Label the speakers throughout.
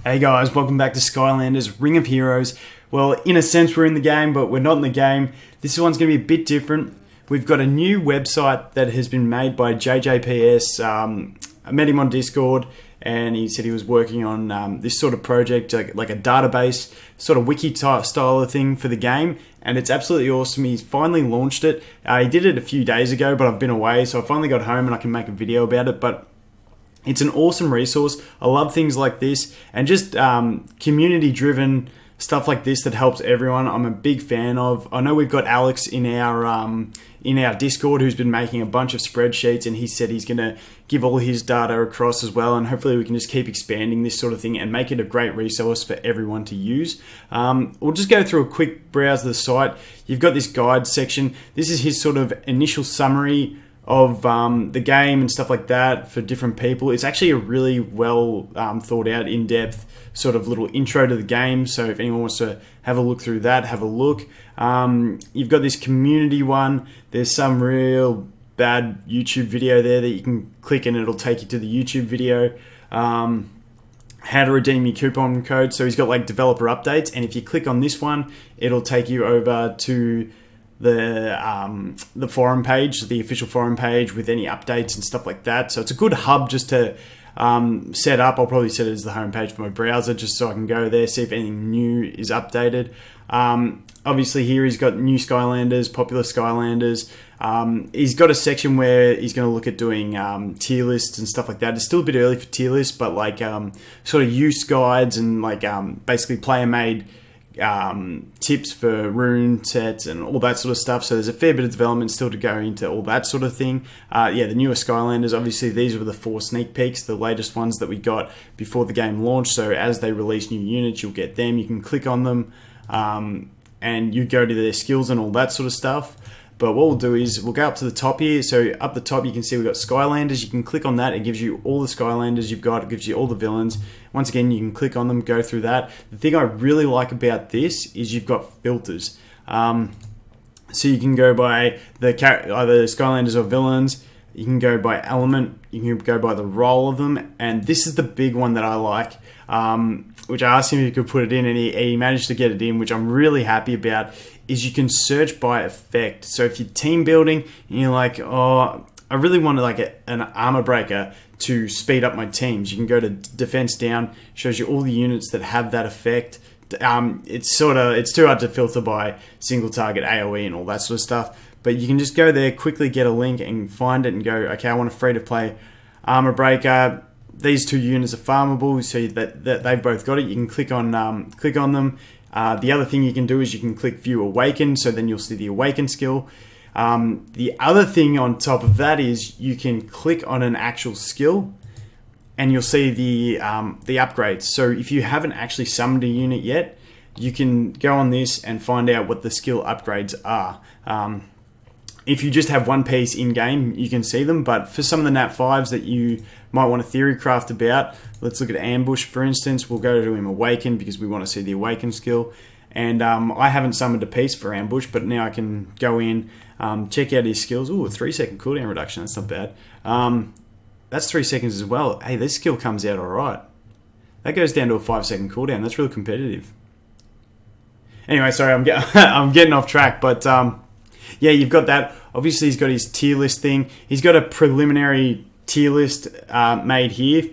Speaker 1: Hey guys, welcome back to Skylanders Ring of Heroes. Well, in a sense we're in the game, but we're not in the game. This one's going to be a bit different. We've got a new website that has been made by JJPS. I met him on Discord and he said he was working on this sort of project, like a database, sort of wiki style of thing for the game. And it's absolutely awesome. He's finally launched it. He did it a few days ago, but I've been away, so I finally got home and I can make a video about it. But it's an awesome resource. I love things like this and just community-driven stuff like this that helps everyone. I'm a big fan of. I know we've got Alex in our Discord who's been making a bunch of spreadsheets, and he said he's going to give all his data across as well, and hopefully we can just keep expanding this sort of thing and make it a great resource for everyone to use. We'll just go through a quick browse of the site. You've got this guide section. This is his sort of initial summary of the game and stuff like that for different people. It's actually a really well thought out, in-depth sort of little intro to the game, so if anyone wants to have a look through that, have a look. You've got this community one. There's some real bad YouTube video there that you can click and it'll take you to the YouTube video. How to redeem your coupon code. So he's got like developer updates, and if you click on this one, it'll take you over to the forum page, the official forum page with any updates and stuff like that. So it's a good hub just to set up. I'll probably set it as the home page for my browser just so I can go there, see if anything new is updated. Obviously here he's got new Skylanders, popular Skylanders. He's got a section where he's going to look at doing tier lists and stuff like that. It's still a bit early for tier lists, but like sort of use guides and like basically player made tips for rune sets and all that sort of stuff. So there's a fair bit of development still to go into all that sort of thing. The newer Skylanders, obviously these were the 4 sneak peeks, the latest ones that we got before the game launched. So as they release new units, you'll get them. You can click on them and you go to their skills and all that sort of stuff. But what we'll do is we'll go up to the top here. So up the top you can see we've got Skylanders. You can click on that. It gives you all the Skylanders you've got. It gives you all the villains. Once again, you can click on them, go through that. The thing I really like about this is you've got filters. So you can go by either Skylanders or villains. You can go by element. You can go by the role of them. And this is the big one that I like, which I asked him if he could put it in, and he managed to get it in, which I'm really happy about, is you can search by effect. So if you're team building and you're like, oh, I really want an armor breaker to speed up my teams, you can go to defense down, shows you all the units that have that effect. It's too hard to filter by single target AoE and all that sort of stuff, but you can just go there, quickly get a link and find it and go, okay, I want a free to play armor breaker. These 2 units are farmable, so that they've both got it. You can click on them. The other thing you can do is you can click View Awaken, so then you'll see the Awaken skill. The other thing on top of that is you can click on an actual skill, and you'll see the upgrades. So if you haven't actually summoned a unit yet, you can go on this and find out what the skill upgrades are. If you just have one piece in-game, you can see them, but for some of the Nat 5s that you might want a theorycraft about, let's look at Ambush, for instance. We'll go to him Awaken because we want to see the Awaken skill. And I haven't summoned a piece for Ambush, but now I can go in, check out his skills. Ooh, a 3-second cooldown reduction, that's not bad. That's 3 seconds as well. Hey, this skill comes out alright. That goes down to a 5-second cooldown. That's really competitive. Anyway, sorry, I'm getting off track, but yeah, you've got that. Obviously, he's got his tier list thing. He's got a preliminary tier list made here.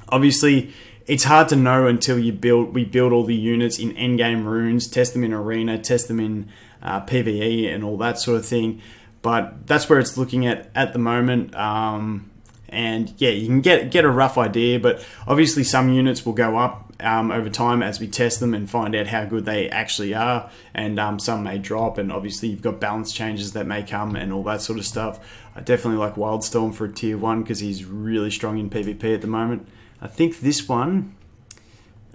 Speaker 1: Obviously, it's hard to know until we build all the units in endgame runes, test them in arena, test them in PvE and all that sort of thing. But that's where it's looking at the moment. And yeah, you can get a rough idea, but obviously some units will go up over time as we test them and find out how good they actually are, and some may drop, and obviously you've got balance changes that may come and all that sort of stuff. I definitely like Wildstorm for a tier 1 because he's really strong in PvP at the moment. I think this one,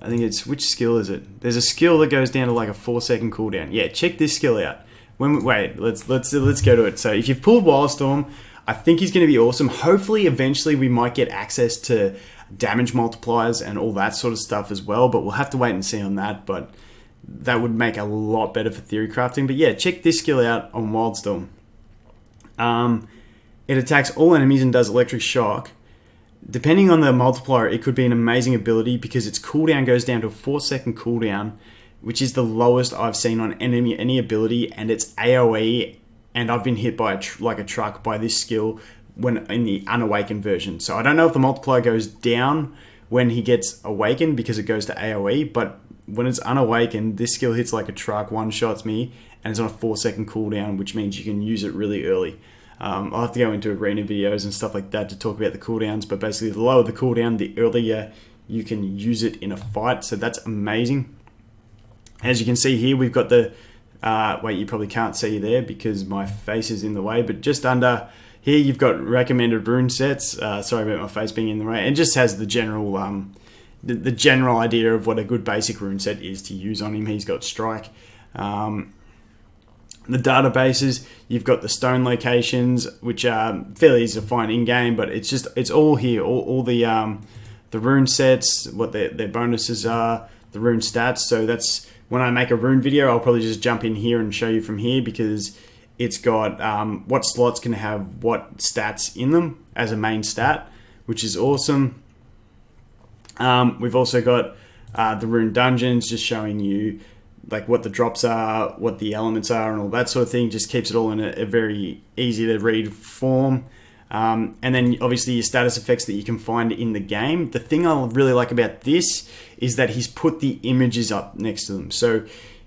Speaker 1: which skill is it? There's a skill that goes down to like a 4-second cooldown. Yeah, check this skill out. Let's go to it. So if you've pulled Wildstorm, I think he's going to be awesome. Hopefully, eventually, we might get access to damage multipliers and all that sort of stuff as well, but we'll have to wait and see on that. But that would make a lot better for theory crafting. But yeah, check this skill out on Wildstorm. It attacks all enemies and does electric shock. depending on the multiplier, it could be an amazing ability because its cooldown goes down to a 4-second cooldown, which is the lowest I've seen on any ability, and it's AoE, and I've been hit by like a truck by this skill when in the unawakened version. So I don't know if the multiplier goes down when he gets awakened because it goes to AoE, but when it's unawakened, this skill hits like a truck, one-shots me, and it's on a 4-second cooldown, which means you can use it really early. I'll have to go into arena videos and stuff like that to talk about the cooldowns, but basically the lower the cooldown, the earlier you can use it in a fight, so that's amazing. As you can see here, we've got the, wait, you probably can't see there because my face is in the way, but just under here you've got recommended rune sets. Sorry about my face being in the way. It just has the general, the general idea of what a good basic rune set is to use on him. He's got strike. The databases, you've got the stone locations, which are fairly easy to find in-game, but it's all here. All the rune sets, what their bonuses are, the rune stats. So that's, when I make a rune video, I'll probably just jump in here and show you from here because it's got what slots can have what stats in them as a main stat, which is awesome. We've also got the rune dungeons, just showing you like what the drops are, what the elements are, and all that sort of thing. Just keeps it all in a very easy to read form. And then obviously your status effects that you can find in the game. The thing I really like about this is that he's put the images up next to them. So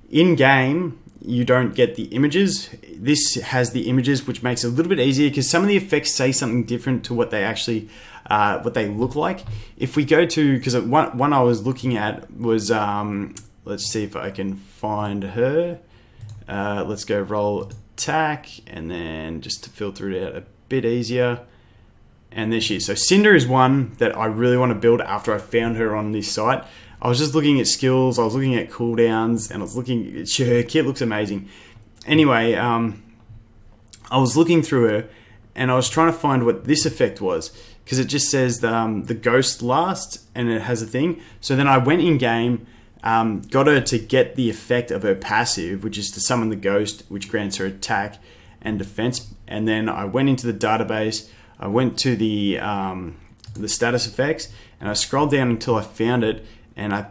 Speaker 1: in game, you don't get the images. This has the images, which makes it a little bit easier because some of the effects say something different to what they actually, what they look like. If we go to, because one I was looking at was, let's see if I can find her. Let's go roll attack, and then just to filter it out a bit easier. And there she is. So Cinder is one that I really want to build after I found her on this site. I was just looking at skills, I was looking at cooldowns, and I was looking, her kit looks amazing. Anyway, I was looking through her, and I was trying to find what this effect was, because it just says the ghost last, and it has a thing. So then I went in game, got her to get the effect of her passive, which is to summon the ghost, which grants her attack and defense. And then I went into the database, I went to the status effects, and I scrolled down until I found it. And I'm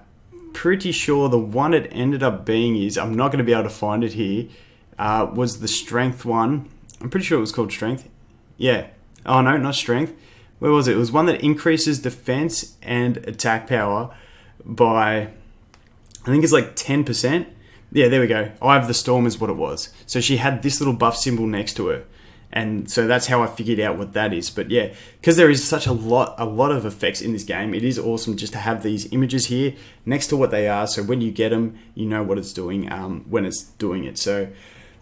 Speaker 1: pretty sure the one it ended up being is, I'm not going to be able to find it here, was the strength one. I'm pretty sure it was called strength. Yeah. Oh no, not strength. Where was it? It was one that increases defense and attack power by, I think it's like 10%. Yeah, there we go. Eye of the Storm is what it was. So she had this little buff symbol next to her. And so that's how I figured out what that is. But yeah, because there is such a lot of effects in this game, it is awesome just to have these images here next to what they are. So when you get them, you know what it's doing when it's doing it. So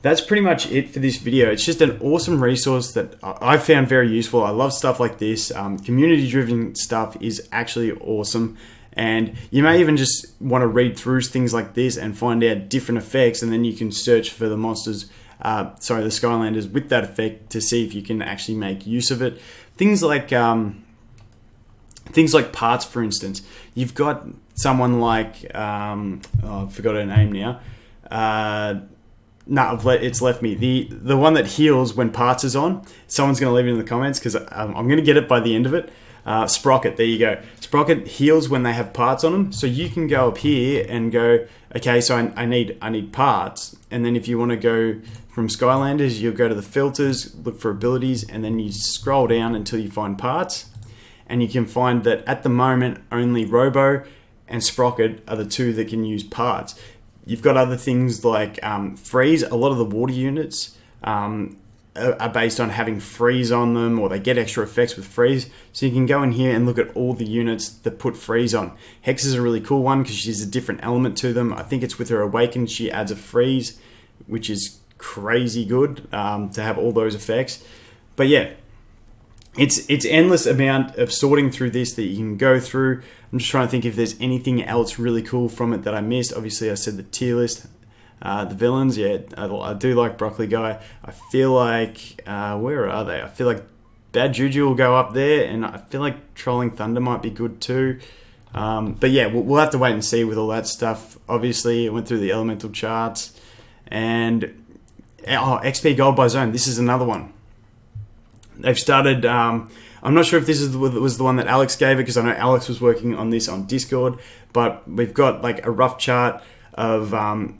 Speaker 1: that's pretty much it for this video. It's just an awesome resource that I found very useful. I love stuff like this. Community-driven stuff is actually awesome. And you may even just want to read through things like this and find out different effects, and then you can search for the monsters, the Skylanders with that effect to see if you can actually make use of it. Things like parts, for instance. You've got someone like, I forgot her name now. No, it's left me. The one that heals when parts is on. Someone's going to leave it in the comments because I'm going to get it by the end of it. Sprocket, there you go. Sprocket heals when they have parts on them. So you can go up here and go, okay, so I need parts. And then if you want to go from Skylanders, you'll go to the filters, look for abilities, and then you scroll down until you find parts. And you can find that at the moment, only Robo and Sprocket are the two that can use parts. You've got other things like freeze. A lot of the water units are based on having freeze on them, or they get extra effects with freeze. So you can go in here and look at all the units that put freeze on. Hex is a really cool one because she's a different element to them. I think it's with her awakened, she adds a freeze, which is crazy good to have all those effects. But yeah, it's endless amount of sorting through this that you can go through. I'm just trying to think if there's anything else really cool from it that I missed. Obviously, I said the tier list. The villains, yeah, I do like Broccoli Guy. I feel like, where are they? I feel like Bad Juju will go up there, and I feel like Trolling Thunder might be good too. But yeah, we'll have to wait and see with all that stuff. Obviously, I went through the elemental charts, and XP Gold by Zone. This is another one. They've started. I'm not sure if this was the one that Alex gave it, because I know Alex was working on this on Discord. But we've got like a rough chart of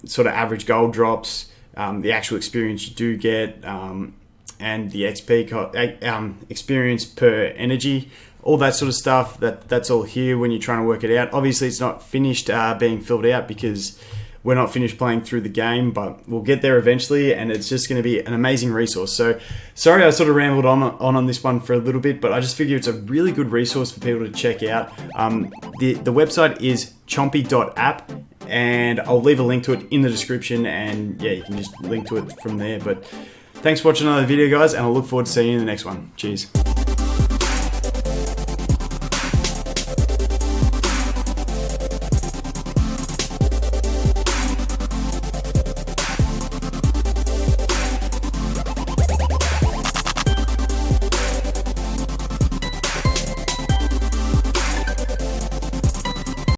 Speaker 1: sort of average gold drops, the actual experience you do get, and the XP experience per energy, all that sort of stuff. That's all here when you're trying to work it out. Obviously, it's not finished being filled out because we're not finished playing through the game, but we'll get there eventually, and it's just going to be an amazing resource. So, sorry I sort of rambled on this one for a little bit, but I just figure it's a really good resource for people to check out. The website is chompy.app, and I'll leave a link to it in the description, and yeah, you can just link to it from there. But thanks for watching another video, guys, and I look forward to seeing you in the next one. Cheers.